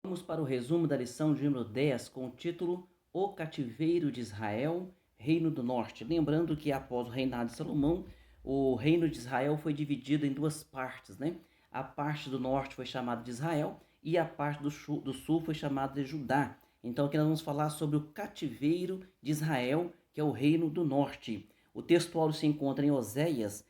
Vamos para o resumo da lição de número 10 com o título O Cativeiro de Israel, Reino do Norte. Lembrando que após o reinado de Salomão, o reino de Israel foi dividido em duas partes, né? A parte do norte foi chamada de Israel e a parte do sul foi chamada de Judá. Então aqui nós vamos falar sobre o cativeiro de Israel, que é o reino do norte. O texto áureo se encontra em Oséias,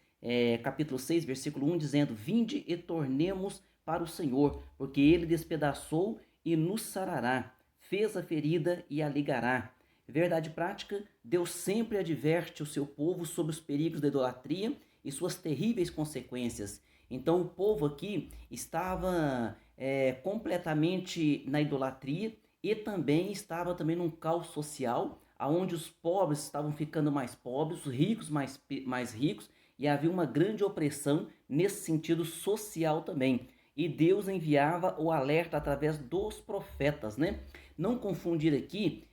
capítulo 6, versículo 1, dizendo: Vinde e tornemos para o Senhor, porque ele despedaçou e nos sarará, fez a ferida e a ligará. Verdade prática, Deus sempre adverte o seu povo sobre os perigos da idolatria e suas terríveis consequências. Então o povo aqui estava completamente na idolatria e também estava também num caos social, onde os pobres estavam ficando mais pobres, os ricos mais ricos, e havia uma grande opressão nesse sentido social também. E Deus enviava o alerta através dos profetas, né? Não confundir aqui,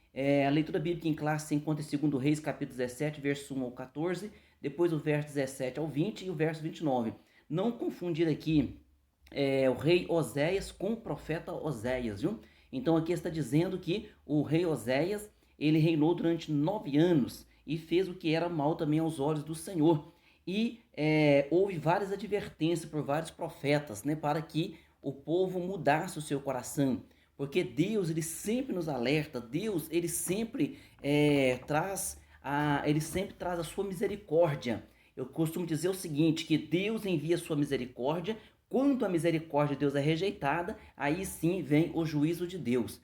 a leitura bíblica em classe se encontra em 2 Reis, capítulo 17, verso 1 ao 14, depois o verso 17 ao 20 e o verso 29. Não confundir aqui o rei Oséias com o profeta Oséias, viu? Então aqui está dizendo que o rei Oséias, ele reinou durante 9 anos e fez o que era mal também aos olhos do Senhor. E houve várias advertências por vários profetas, né, para que o povo mudasse o seu coração. Porque Deus, ele sempre nos alerta, Deus, ele sempre traz a sua misericórdia. Eu costumo dizer o seguinte, que Deus envia a sua misericórdia. Quando a misericórdia de Deus é rejeitada, aí sim vem o juízo de Deus.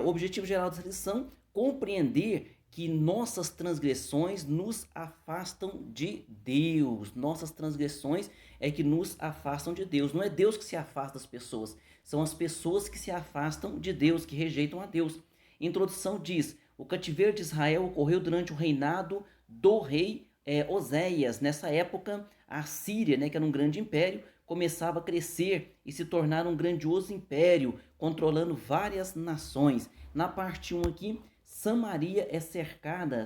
O objetivo geral dessa lição, compreender que nossas transgressões nos afastam de Deus. Nossas transgressões é que nos afastam de Deus. Não é Deus que se afasta das pessoas, são as pessoas que se afastam de Deus, que rejeitam a Deus. Introdução diz: o cativeiro de Israel ocorreu durante o reinado do rei Oséias. Nessa época, a Síria, né, que era um grande império, começava a crescer e se tornar um grandioso império, controlando várias nações. Na parte 1 aqui, Samaria é cercada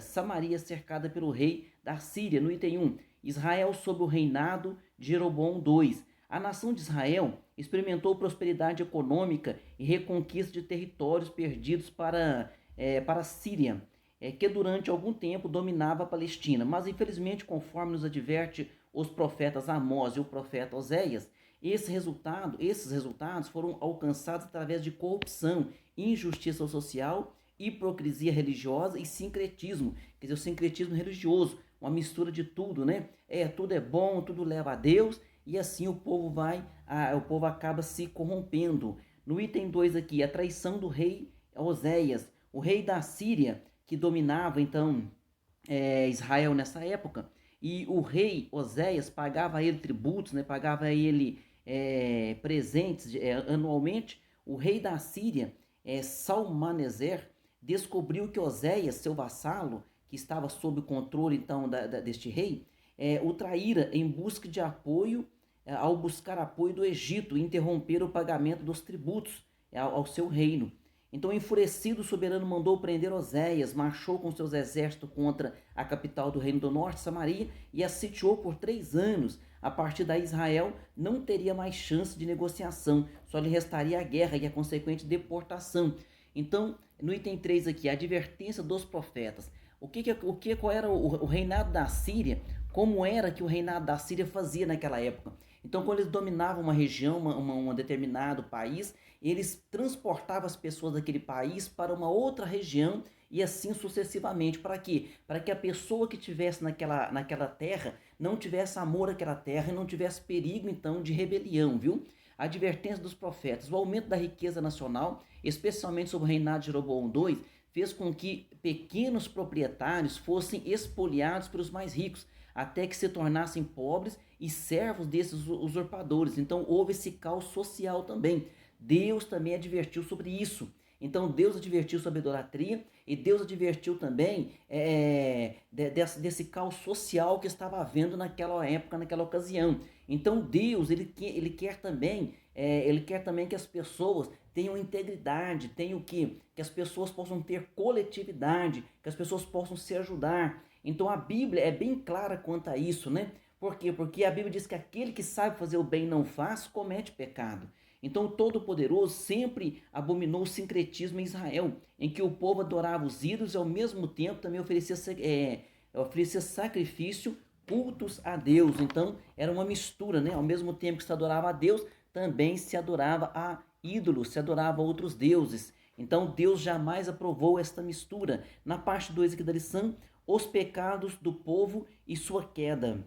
pelo rei da Síria. No item 1, Israel sob o reinado de Jeroboão II. A nação de Israel experimentou prosperidade econômica e reconquista de territórios perdidos para a Síria, que durante algum tempo dominava a Palestina. Mas infelizmente, conforme nos adverte os profetas Amós e o profeta Oséias, esses resultados foram alcançados através de corrupção, injustiça social, hipocrisia religiosa e sincretismo, quer dizer, o sincretismo religioso, uma mistura de tudo, né? Tudo é bom, tudo leva a Deus, e assim o povo acaba se corrompendo. No item 2 aqui, a traição do rei Oséias, o rei da Síria, que dominava então Israel nessa época, e o rei Oséias pagava a ele tributos, né? Pagava a ele presentes anualmente. O rei da Síria, Salmaneser, descobriu que Oséias, seu vassalo, que estava sob o controle então deste rei, o traíra em busca de apoio, ao buscar apoio do Egito, e interromper o pagamento dos tributos ao seu reino. Então, enfurecido, o soberano mandou prender Oséias, marchou com seus exércitos contra a capital do reino do norte, Samaria, e a sitiou por 3 anos. A partir daí, Israel não teria mais chance de negociação, só lhe restaria a guerra e a consequente deportação. Então, no item 3 aqui, a advertência dos profetas. Qual era o reinado da Síria? Como era que o reinado da Síria fazia naquela época? Então, quando eles dominavam uma região, um determinado país, eles transportavam as pessoas daquele país para uma outra região e assim sucessivamente. Para quê? Para que a pessoa que estivesse naquela terra não tivesse amor àquela terra e não tivesse perigo, então, de rebelião, viu? A advertência dos profetas. O aumento da riqueza nacional, especialmente sob o reinado de Jeroboão II, fez com que pequenos proprietários fossem expoliados pelos mais ricos, até que se tornassem pobres e servos desses usurpadores. Então houve esse caos social também. Deus também advertiu sobre isso. Então Deus advertiu sobre a idolatria e Deus advertiu também desse caos social que estava havendo naquela época, naquela ocasião. Então Deus ele quer também que as pessoas tenham integridade, que as pessoas possam ter coletividade, que as pessoas possam se ajudar. Então a Bíblia é bem clara quanto a isso, né? Por quê? Porque a Bíblia diz que aquele que sabe fazer o bem e não faz, comete pecado. Então o Todo-Poderoso sempre abominou o sincretismo em Israel, em que o povo adorava os ídolos e ao mesmo tempo também oferecia sacrifício, cultos a Deus. Então era uma mistura, né? Ao mesmo tempo que se adorava a Deus, também se adorava a ídolos, se adorava a outros deuses. Então Deus jamais aprovou esta mistura. Na parte 2 aqui da lição, os pecados do povo e sua queda.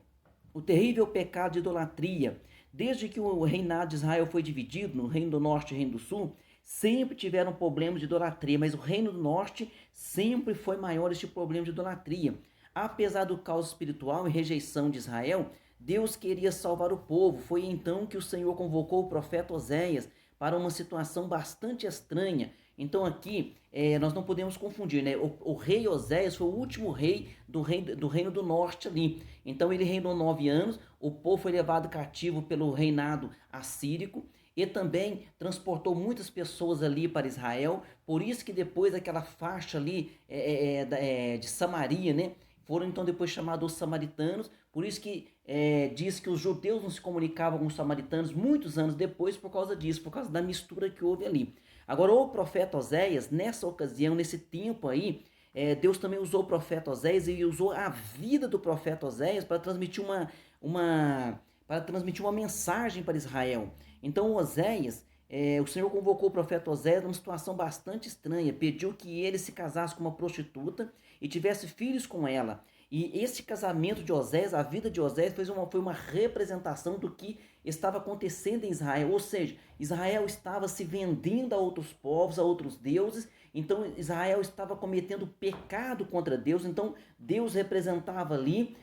O terrível pecado de idolatria. Desde que o reinado de Israel foi dividido no reino do norte e reino do sul, sempre tiveram problemas de idolatria, mas o reino do norte sempre foi maior este problema de idolatria. Apesar do caos espiritual e rejeição de Israel, Deus queria salvar o povo. Foi então que o Senhor convocou o profeta Oséias para uma situação bastante estranha. Então aqui nós não podemos confundir, né? O rei Oséias foi o último rei do reino do norte ali. Então ele reinou 9 anos, o povo foi levado cativo pelo reinado assírico e também transportou muitas pessoas ali para Israel. Por isso que depois aquela faixa ali de Samaria, né? Foram então depois chamados os samaritanos. Por isso que diz que os judeus não se comunicavam com os samaritanos muitos anos depois por causa disso, por causa da mistura que houve ali. Agora o profeta Oséias, nessa ocasião, nesse tempo aí, Deus também usou o profeta Oséias e usou a vida do profeta Oséias para transmitir uma mensagem para Israel. Então Oséias, o Senhor convocou o profeta Oséias numa situação bastante estranha, pediu que ele se casasse com uma prostituta e tivesse filhos com ela. E esse casamento de Oséias, a vida de Oséias foi uma representação do que estava acontecendo em Israel. Ou seja, Israel estava se vendendo a outros povos, a outros deuses. Então Israel estava cometendo pecado contra Deus. Então Deus representava ali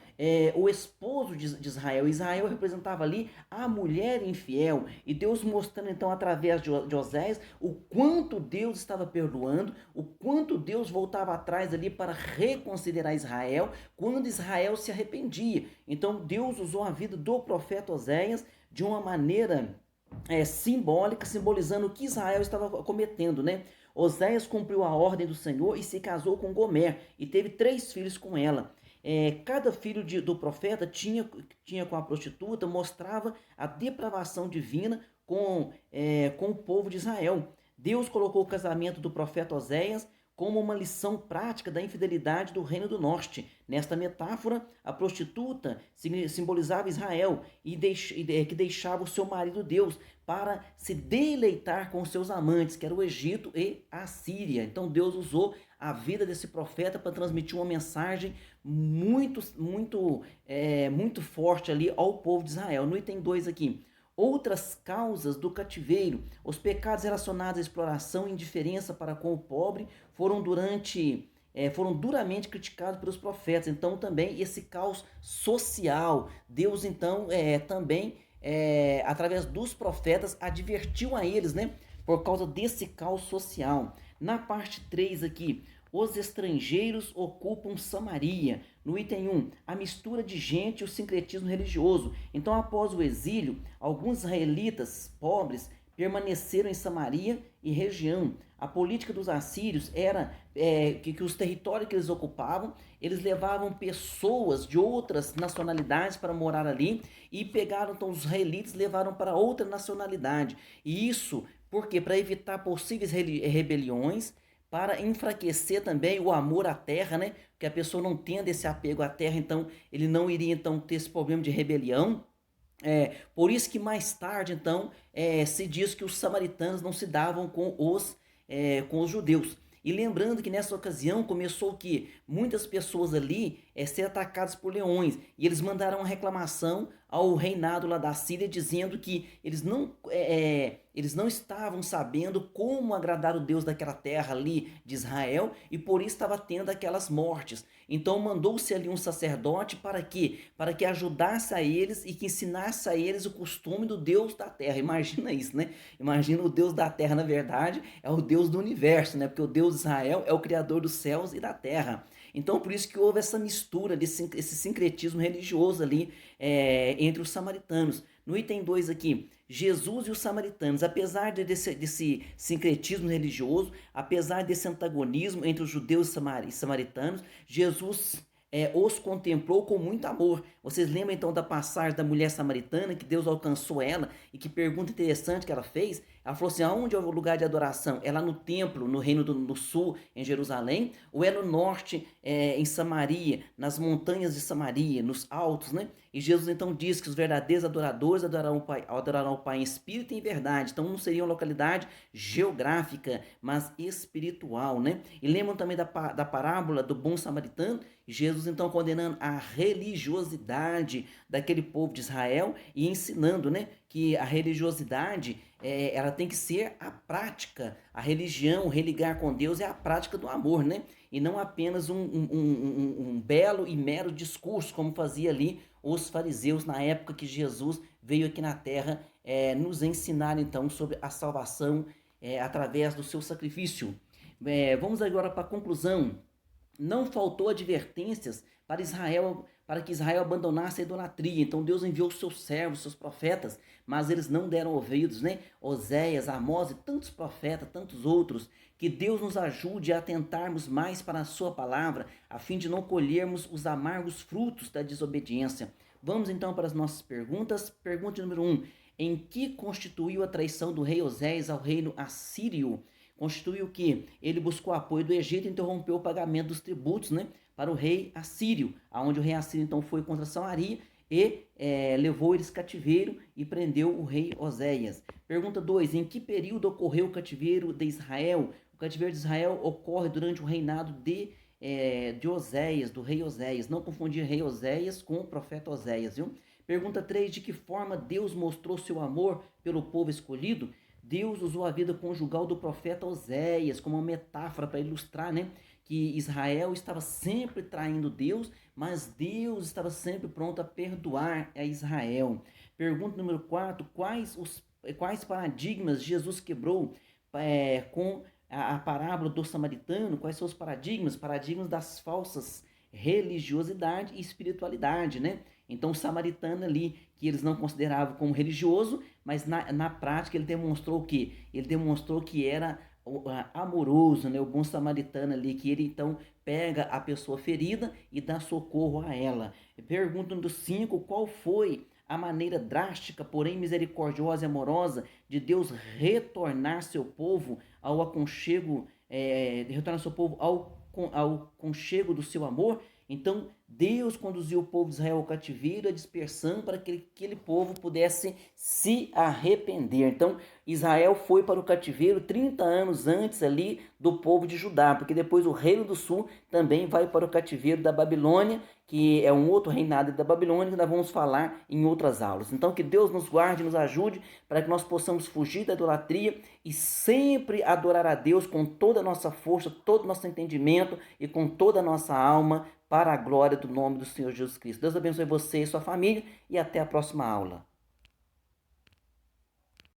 o esposo de Israel. Israel representava ali a mulher infiel. E Deus mostrando então através de Oséias o quanto Deus estava perdoando, o quanto Deus voltava atrás ali para reconsiderar Israel quando Israel se arrependia. Então Deus usou a vida do profeta Oséias de uma maneira simbólica, simbolizando o que Israel estava cometendo, né? Oséias cumpriu a ordem do Senhor e se casou com Gomer e teve 3 filhos com ela. Cada filho do profeta tinha com a prostituta, mostrava a depravação divina com o povo de Israel. Deus colocou o casamento do profeta Oséias como uma lição prática da infidelidade do reino do norte. Nesta metáfora, a prostituta simbolizava Israel que deixava o seu marido Deus para se deleitar com seus amantes, que era o Egito e a Síria. Então Deus usou a vida desse profeta para transmitir uma mensagem muito forte ali ao povo de Israel. No item 2 aqui, outras causas do cativeiro. Os pecados relacionados à exploração e indiferença para com o pobre foram duramente criticados pelos profetas. Então também esse caos social, Deus então também através dos profetas advertiu a eles, né, por causa desse caos social. Na parte 3 aqui, os estrangeiros ocupam Samaria. No item 1, a mistura de gente e o sincretismo religioso. Então, após o exílio, alguns israelitas pobres permaneceram em Samaria e região. A política dos assírios era que os territórios que eles ocupavam, eles levavam pessoas de outras nacionalidades para morar ali e pegaram então os israelitas e levaram para outra nacionalidade. E isso, por quê? Para evitar possíveis rebeliões, para enfraquecer também o amor à terra, né? Que a pessoa não tendo esse apego à terra, então ele não iria então ter esse problema de rebelião. Por isso que mais tarde, então, se diz que os samaritanos não se davam com os judeus. E lembrando que nessa ocasião começou que muitas pessoas ali ser atacadas por leões. E eles mandaram uma reclamação ao reinado lá da Síria, dizendo que eles não estavam sabendo como agradar o Deus daquela terra ali de Israel, e por isso estava tendo aquelas mortes. Então mandou-se ali um sacerdote para quê? Para que ajudasse a eles e que ensinasse a eles o costume do Deus da terra. Imagina isso, né? Imagina o Deus da terra, na verdade, é o Deus do universo, né? Porque o Deus de Israel é o criador dos céus e da terra. Então, por isso que houve essa mistura, esse sincretismo religioso ali entre os samaritanos. No item 2 aqui, Jesus e os samaritanos, apesar desse sincretismo religioso, apesar desse antagonismo entre os judeus e samaritanos, Jesus os contemplou com muito amor. Vocês lembram então da passagem da mulher samaritana, que Deus alcançou ela, e que pergunta interessante que ela fez? Ela falou assim, aonde é o lugar de adoração? É lá no templo, no reino do sul, em Jerusalém? Ou é no norte, em Samaria, nas montanhas de Samaria, nos altos, né? E Jesus então diz que os verdadeiros adoradores adorarão o Pai em espírito e em verdade. Então não seria uma localidade geográfica, mas espiritual, né? E lembram também da parábola do bom samaritano? Jesus então condenando a religiosidade daquele povo de Israel e ensinando, né, que a religiosidade ela tem que ser a prática, a religião, religar com Deus é a prática do amor, né? E não apenas um belo e mero discurso, como fazia ali os fariseus na época que Jesus veio aqui na terra nos ensinar então sobre a salvação através do seu sacrifício. Vamos agora para a conclusão. Não faltou advertências para Israel, para que Israel abandonasse a idolatria. Então Deus enviou seus servos, seus profetas, mas eles não deram ouvidos, né? Oséias, Amós e tantos profetas, tantos outros. Que Deus nos ajude a atentarmos mais para a sua palavra, a fim de não colhermos os amargos frutos da desobediência. Vamos então para as nossas perguntas. Pergunta número 1. Em que constituiu a traição do rei Oséias ao reino assírio? Constituiu que ele buscou apoio do Egito e interrompeu o pagamento dos tributos, né, para o rei assírio, aonde o rei assírio então foi contra Samaria e levou eles cativeiro e prendeu o rei Oséias. Pergunta 2. Em que período ocorreu o cativeiro de Israel? O cativeiro de Israel ocorre durante o reinado de Oséias, do rei Oséias. Não confundir rei Oséias com o profeta Oséias, viu? Pergunta 3. De que forma Deus mostrou seu amor pelo povo escolhido? Deus usou a vida conjugal do profeta Oséias como uma metáfora para ilustrar, né, que Israel estava sempre traindo Deus, mas Deus estava sempre pronto a perdoar a Israel. Pergunta número 4. Quais paradigmas Jesus quebrou com a parábola do samaritano? Quais são os paradigmas? Paradigmas das falsas religiosidade e espiritualidade, né? Então o samaritano ali, que eles não consideravam como religioso, mas na prática ele demonstrou o quê? Ele demonstrou que era amoroso, né? O bom samaritano ali, que ele então pega a pessoa ferida e dá socorro a ela. Pergunta número 5, qual foi a maneira drástica, porém misericordiosa e amorosa de Deus retornar seu povo ao aconchego, retornar seu povo ao conchego do seu amor? Então Deus conduziu o povo de Israel ao cativeiro, à dispersão, para que aquele povo pudesse se arrepender. Então Israel foi para o cativeiro 30 anos antes ali do povo de Judá, porque depois o reino do sul também vai para o cativeiro da Babilônia, que é um outro reinado da Babilônia, que nós vamos falar em outras aulas. Então que Deus nos guarde, nos ajude, para que nós possamos fugir da idolatria e sempre adorar a Deus com toda a nossa força, todo o nosso entendimento e com toda a nossa alma, para a glória do nome do Senhor Jesus Cristo. Deus abençoe você e sua família e até a próxima aula.